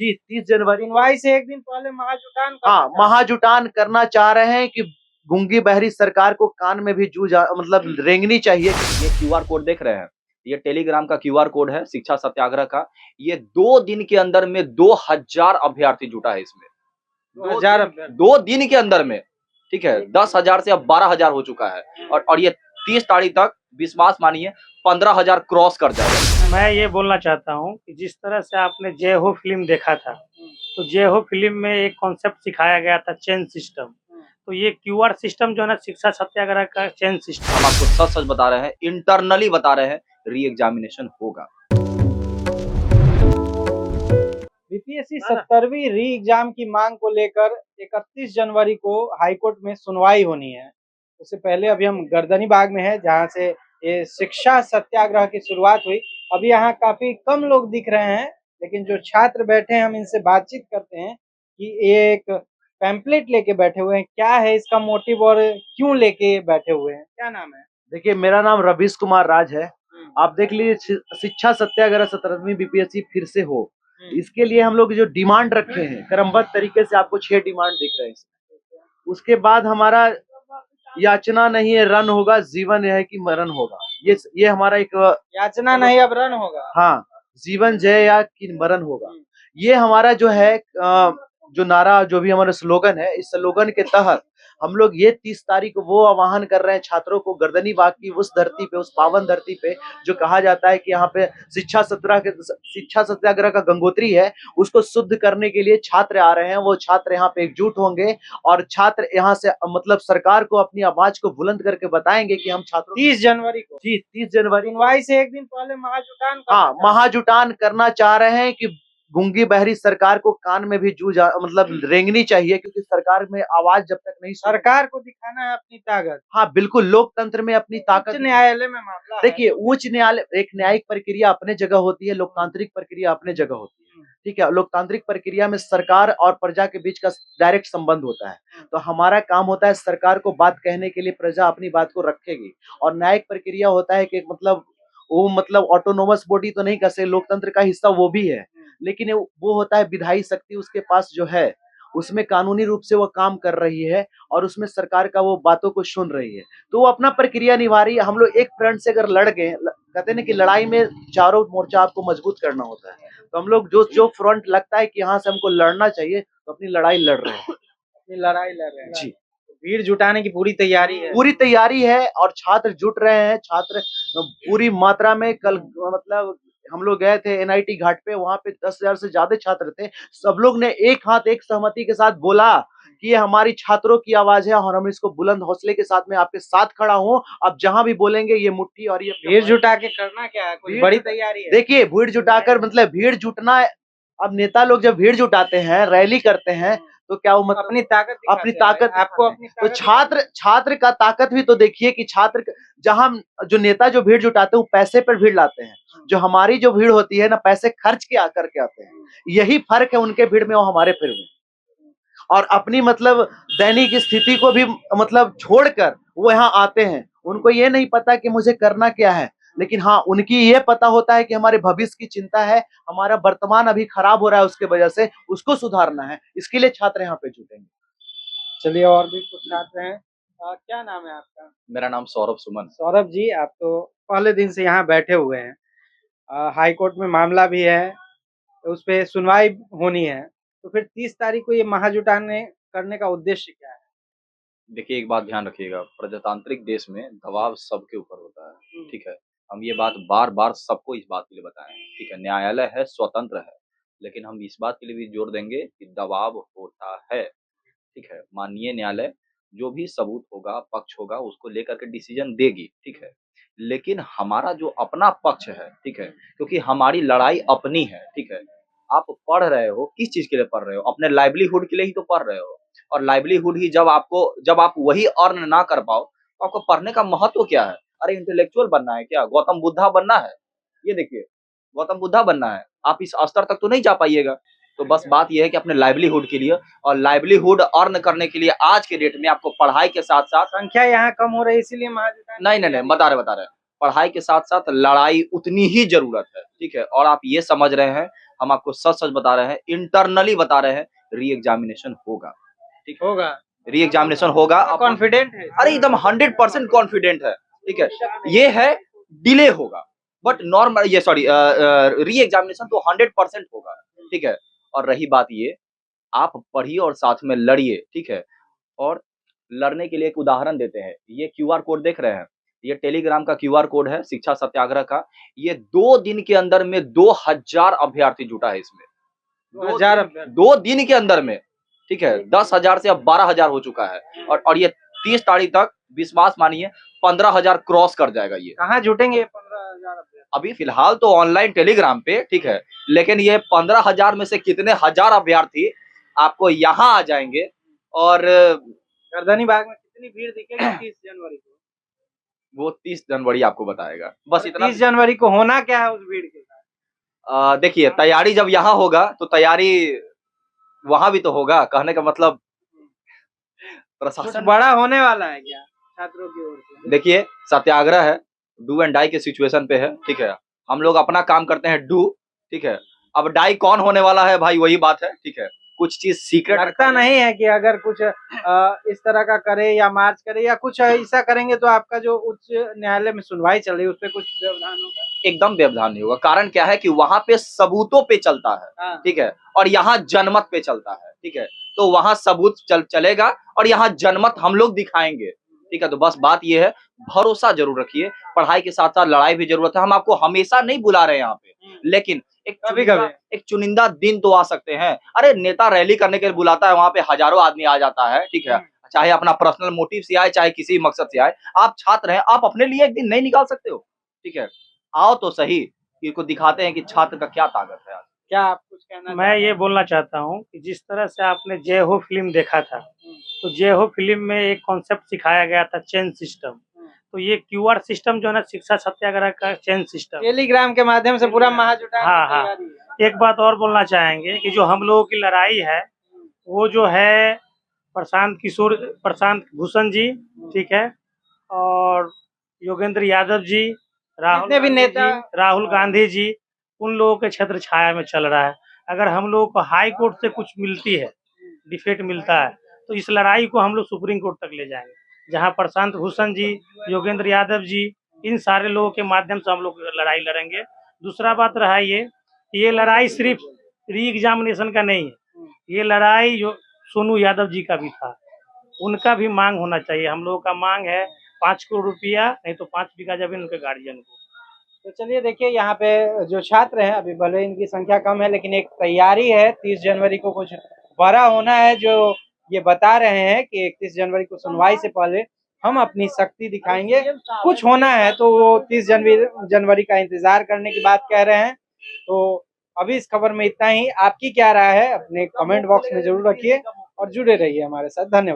जी 30 जनवरी सुनवाई से एक दिन पहले महाजुटान हाँ महाजुटान करना चाह रहे हैं कि गूंगी बहरी सरकार को कान में भी जू मतलब रेंगनी चाहिए। ये क्यूआर कोड देख रहे हैं, ये टेलीग्राम का क्यूआर कोड है शिक्षा सत्याग्रह का। ये 2 दिन के अंदर में 2000 अभ्यर्थी जुटा है इसमें। 2 दिन के अंदर में, ठीक है, 10,000 से अब 12,000 हो चुका है। और ये 30 तारीख तक विश्वास मानिए 15,000 क्रॉस कर जाएगा। मैं ये बोलना चाहता हूँ कि जिस तरह से आपने जय हो फिल्म देखा था, तो जय हो फिल्म में एक कॉन्सेप्ट सिखाया गया था चेन सिस्टम। तो ये क्यूआर सिस्टम जो है ना, शिक्षा सत्याग्रह का चेन सिस्टम। हम आपको सच सच बता रहे हैं, इंटरनली बता रहे हैं, री एग्जामिनेशन होगा। बीपीएससी 70वीं री एग्जाम की मांग को लेकर 31 जनवरी को हाईकोर्ट में सुनवाई होनी है। उससे पहले अभी हम गर्दनी बाग में है, जहां से ये शिक्षा सत्याग्रह की शुरुआत हुई। अभी यहाँ काफी कम लोग दिख रहे हैं, लेकिन जो छात्र बैठे हैं हम इनसे बातचीत करते हैं कि ये एक पैम्पलेट लेके बैठे हुए हैं, क्या है इसका मोटिव और क्यों लेके बैठे हुए हैं। क्या नाम है? देखिए मेरा नाम रवीश कुमार राज है। आप देख लीजिए शिक्षा सत्याग्रह 17वीं बीपीएससी फिर से हो, इसके लिए हम लोग जो डिमांड रखे हैं क्रमबद्ध तरीके से आपको 6 डिमांड दिख रहे हैं। उसके बाद हमारा याचना नहीं है रन होगा, जीवन है कि मरण होगा। ये हमारा एक याचना नहीं अब रन होगा। हाँ, जीवन जय या कि मरण होगा, ये हमारा जो है जो नारा जो भी हमारा स्लोगन है। इस स्लोगन के तहत हम लोग ये 30 तारीख को वो आह्वान कर रहे हैं छात्रों को, गर्दनी बाग की उस धरती पे, उस पावन धरती पे जो कहा जाता है कि यहाँ पे शिक्षा सत्याग्रह का गंगोत्री है, उसको शुद्ध करने के लिए छात्र आ रहे हैं। वो छात्र यहाँ पे एकजुट होंगे और छात्र यहाँ से मतलब सरकार को अपनी आवाज को बुलंद करके बताएंगे कि हम छात्रों 30 जनवरी को जी 30 जनवरी सुनवाई से एक दिन पहले महाजुटान महाजुटान करना चाह रहे हैं कि गूंगी बहरी सरकार को कान में भी जू मतलब रेंगनी चाहिए, क्योंकि सरकार में आवाज जब तक नहीं, सरकार को दिखाना है अपनी ताकत। हाँ बिल्कुल, लोकतंत्र में अपनी ताकत। न्यायालय में मामला देखिए उच्च न्यायालय एक न्यायिक प्रक्रिया अपने जगह होती है, लोकतांत्रिक प्रक्रिया अपने जगह होती है, ठीक है। लोकतांत्रिक प्रक्रिया में सरकार और प्रजा के बीच का डायरेक्ट संबंध होता है। तो हमारा काम होता है सरकार को बात कहने के लिए, प्रजा अपनी बात को रखेगी। और न्यायिक प्रक्रिया होता है कि मतलब वो मतलब ऑटोनोमस बॉडी तो नहीं कह सकते, लोकतंत्र का हिस्सा वो भी है, लेकिन वो होता है विधायी शक्ति उसके पास जो है, उसमें कानूनी रूप से वो काम कर रही है और उसमें सरकार का वो बातों को सुन रही है, तो वो अपना प्रक्रिया निभा रही है। हम लोग एक फ्रंट से अगर लड़ गए, कहते हैं कि लड़ाई में चारों मोर्चा आपको मजबूत करना होता है, तो हम लोग जो फ्रंट लगता है कि यहाँ से हमको लड़ना चाहिए, तो अपनी लड़ाई लड़ रहे हैं। अपनी लड़ाई लड़ रहे हैं जी, भीड़ जुटाने की पूरी तैयारी है और छात्र जुट रहे हैं। छात्र पूरी मात्रा में कल मतलब हम लोग गए थे एनआईटी घाट पे, वहां पे 10,000 से ज्यादा छात्र थे। सब लोग ने एक हाथ एक सहमति के साथ बोला कि ये हमारी छात्रों की आवाज है और हम इसको बुलंद हौसले के साथ में आपके साथ खड़ा हूं। अब जहां भी बोलेंगे ये मुट्ठी और ये भीड़ जुटा के करना क्या है, कोई बड़ी तैयारी है। देखिए भीड़ जुटाकर मतलब भीड़ जुटना, अब नेता लोग जब भीड़ जुटाते हैं, रैली करते हैं, तो क्या वो मतलब अपनी ताकत आपको तो छात्र का ताकत भी तो देखिए कि छात्र जहां जो नेता जो भीड़ जुटाते हैं वो पैसे पर भीड़ लाते हैं, जो हमारी जो भीड़ होती है ना पैसे खर्च के आकर के आते हैं। यही फर्क है उनके भीड़ में और हमारे भीड़ में। और अपनी मतलब दैनिक स्थिति को भी मतलब छोड़कर वो यहाँ आते हैं। उनको ये नहीं पता कि मुझे करना क्या है, लेकिन हाँ उनकी ये पता होता है कि हमारे भविष्य की चिंता है, हमारा वर्तमान अभी खराब हो रहा है, उसके वजह से उसको सुधारना है, इसके लिए छात्र यहाँ पे जुटेंगे। चलिए और भी कुछ छात्र हैं। क्या नाम है आपका? मेरा नाम सौरभ सुमन। सौरभ जी, आप तो पहले दिन से यहाँ बैठे हुए हैं। हाई कोर्ट में मामला भी है, उस पे सुनवाई होनी है, तो फिर 30 तारीख को ये महाजुटान करने का उद्देश्य क्या है? देखिए एक बात ध्यान रखिएगा, प्रजातांत्रिक देश में दबाव सबके ऊपर होता है, ठीक है। हम ये बात बार बार सबको इस बात के लिए बताएं, ठीक है। न्यायालय है, स्वतंत्र है, लेकिन हम इस बात के लिए भी जोर देंगे कि दबाव होता है, ठीक है। माननीय न्यायालय जो भी सबूत होगा, पक्ष होगा, उसको लेकर के डिसीजन देगी, ठीक है। लेकिन हमारा जो अपना पक्ष है, ठीक है, क्योंकि हमारी लड़ाई अपनी है, ठीक है। आप पढ़ रहे हो, किस चीज के लिए पढ़ रहे हो? अपने लाइवलीहुड के लिए ही तो पढ़ रहे हो। और लाइवलीहुड ही जब आप वही अर्न ना कर पाओ, तो आपको पढ़ने का महत्व क्या है? अरे इंटेलेक्चुअल बनना है क्या? गौतम बुद्धा बनना है? ये देखिए, गौतम बुद्धा बनना है, आप इस स्तर तक तो नहीं जा पाइएगा। तो बस बात यह है कि अपने लाइवलीहुड के लिए और लाइवलीहुड अर्न करने के लिए आज के डेट में आपको पढ़ाई के साथ साथ, संख्या यहाँ कम हो रही है इसीलिए महाजुटान नहीं बता रहे, पढ़ाई के साथ साथ लड़ाई उतनी ही जरूरत है, ठीक है। और आप ये समझ रहे हैं हम आपको सच सच बता रहे हैं, इंटरनली बता रहे हैं, री एग्जामिनेशन होगा, ठीक है, होगा, री एग्जामिनेशन होगा। कॉन्फिडेंट है? अरे एकदम 100% कॉन्फिडेंट है, ठीक है। ये है डिले होगा, बट नॉर्मल ये सॉरी री एग्जामिनेशन तो 100% होगा, ठीक है। और रही बात ये, आप पढ़िए और साथ में लड़िए, ठीक है। और लड़ने के लिए एक उदाहरण देते हैं, ये क्यूआर कोड देख रहे हैं, ये टेलीग्राम का क्यूआर कोड है शिक्षा सत्याग्रह का। ये 2 दिन के अंदर में 2000 अभ्यर्थी जुटा है इसमें, 2000 2 दिन के अंदर में, ठीक है। 10,000 से अब 12,000 हो चुका है, और ये 30 तारीख तक विश्वास मानिए 15,000 क्रॉस कर जाएगा ये। कहाँ जुटेंगे 15,000? अभी फिलहाल तो ऑनलाइन टेलीग्राम पे, ठीक है, लेकिन ये 15,000 में से कितने हजार अभ्यर्थी आपको यहाँ आ जाएंगे। और गर्दनी बाग में कितनी भीड़ दिखेगी 30 जनवरी को? वो 30 जनवरी आपको बताएगा, बस इतना। 30 जनवरी को होना क्या है उस भीड़ के साथ? देखिए, तैयारी जब यहाँ होगा तो तैयारी वहां भी तो होगा, कहने का मतलब कुछ प्रशासन। बड़ा होने वाला है क्या छात्रों की ओर से? देखिए, सत्याग्रह है, डू एंड डाई के सिचुएशन पे है, ठीक है। हम लोग अपना काम करते हैं डू, ठीक है। अब डाई कौन होने वाला है भाई, वही बात है, ठीक है। कुछ चीज सीक्रेट लगता नहीं है कि अगर कुछ इस तरह का करे या मार्च करे या कुछ ऐसा करेंगे तो आपका जो उच्च न्यायालय में सुनवाई चल रही है उस पर कुछ व्यवधान होगा? एकदम व्यवधान नहीं होगा। कारण क्या है कि वहां पे सबूतों पे चलता है, ठीक है, और यहाँ जनमत पे चलता है, ठीक है। तो वहां सबूत चलेगा और यहाँ जनमत हम लोग दिखाएंगे, ठीक है। तो बस बात ये है, भरोसा जरूर रखिए, पढ़ाई के साथ साथ लड़ाई भी जरूरत है। हम आपको हमेशा नहीं बुला रहे हैं यहाँ पे, लेकिन एक चुनिंदा दिन तो आ सकते हैं। अरे नेता रैली करने के लिए बुलाता है, वहां पे हजारों आदमी आ जाता है, ठीक है। चाहे अपना पर्सनल मोटिव से आए, चाहे किसी मकसद से आए। आप छात्र हैं, आप अपने लिए एक दिन नहीं निकाल सकते हो, ठीक है। आओ तो सही, इनको दिखाते हैं कि छात्र का क्या ताकत है। क्या आप कुछ कहना? मैं ये बोलना चाहता हूँ कि जिस तरह से आपने जय हो फिल्म देखा था, तो जय हो फिल्म में एक कॉन्सेप्ट सिखाया गया था, चेन सिस्टम। तो ये क्यूआर सिस्टम जो है ना, शिक्षा सत्याग्रह का चेन सिस्टम, टेलीग्राम के माध्यम से पूरा महाजुटान। हाँ। एक बात और बोलना चाहेंगे कि जो हम लोगों की लड़ाई है वो जो है प्रशांत भूषण जी, ठीक है, और योगेंद्र यादव जी, राहुल गांधी जी, उन लोगों के छत्र छाया में चल रहा है। अगर हम लोगों को हाई कोर्ट से कुछ मिलती है, डिफेक्ट मिलता है, तो इस लड़ाई को हम लोग सुप्रीम कोर्ट तक ले जाएंगे, जहां प्रशांत भूषण जी, योगेंद्र यादव जी, इन सारे लोगों के माध्यम से हम लोग लड़ाई लड़ेंगे। दूसरा बात रहा ये लड़ाई सिर्फ री एग्जामिनेशन का नहीं है, ये लड़ाई जो सोनू यादव जी का भी था, उनका भी मांग होना चाहिए। हम लोगों का मांग है 5 करोड़ रुपया, नहीं तो 5 बीघा जमीन उनके गार्जियन को। तो चलिए देखिए, यहाँ पे जो छात्र हैं, अभी भले इनकी संख्या कम है लेकिन एक तैयारी है। 30 जनवरी को कुछ बड़ा होना है, जो ये बता रहे हैं कि 31 जनवरी को सुनवाई से पहले हम अपनी शक्ति दिखाएंगे। कुछ होना है तो वो 30 जनवरी का इंतजार करने की बात कह रहे हैं। तो अभी इस खबर में इतना ही। आपकी क्या राय है अपने कमेंट बॉक्स में जरूर रखिए और जुड़े रहिए हमारे साथ। धन्यवाद।